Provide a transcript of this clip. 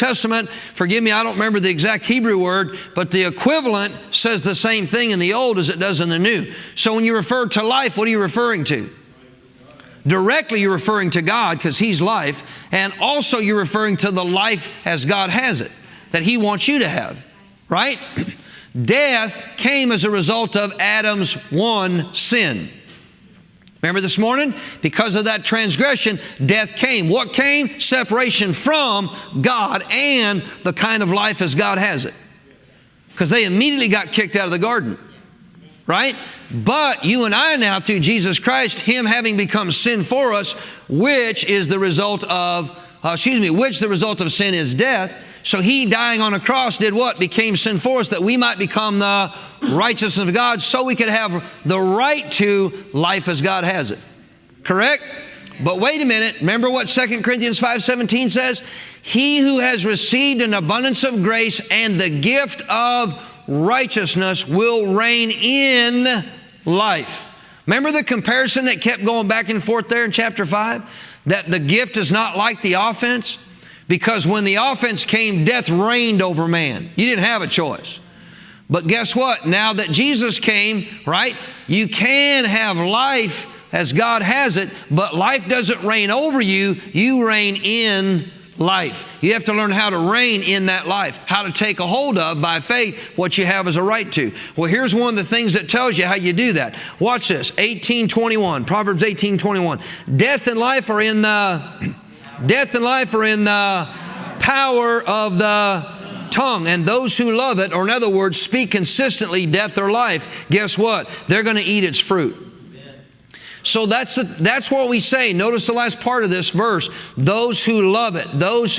Testament, forgive me, I don't remember the exact Hebrew word, but the equivalent says the same thing in the Old as it does in the New. So when you refer to life, what are you referring to? Directly, you're referring to God because He's life. And also you're referring to the life as God has it, that He wants you to have. Right? Death came as a result of Adam's one sin. Remember this morning? Because of that transgression, death came. What came? Separation from God and the kind of life as God has it. Because they immediately got kicked out of the garden. Right? But you and I now, through Jesus Christ, Him having become sin for us, which the result of sin is death. So He dying on a cross did what? Became sin for us, that we might become the righteousness of God, so we could have the right to life as God has it. Correct? But wait a minute. Remember what 2 Corinthians 5:17 says? He who has received an abundance of grace and the gift of righteousness will reign in life. Remember the comparison that kept going back and forth there in chapter 5? That the gift is not like the offense? Because when the offense came, death reigned over man. You didn't have a choice. But guess what? Now that Jesus came, right, you can have life as God has it, but life doesn't reign over you. You reign in life. You have to learn how to reign in that life, how to take a hold of, by faith, what you have as a right to. Well, here's one of the things that tells you how you do that. Watch this, 18:21, Proverbs 18:21. Death and life are in the power of the tongue, and those who love it, or in other words, speak consistently death or life, guess what? They're going to eat its fruit. So that's what we say. Notice the last part of this verse. Those who love it, those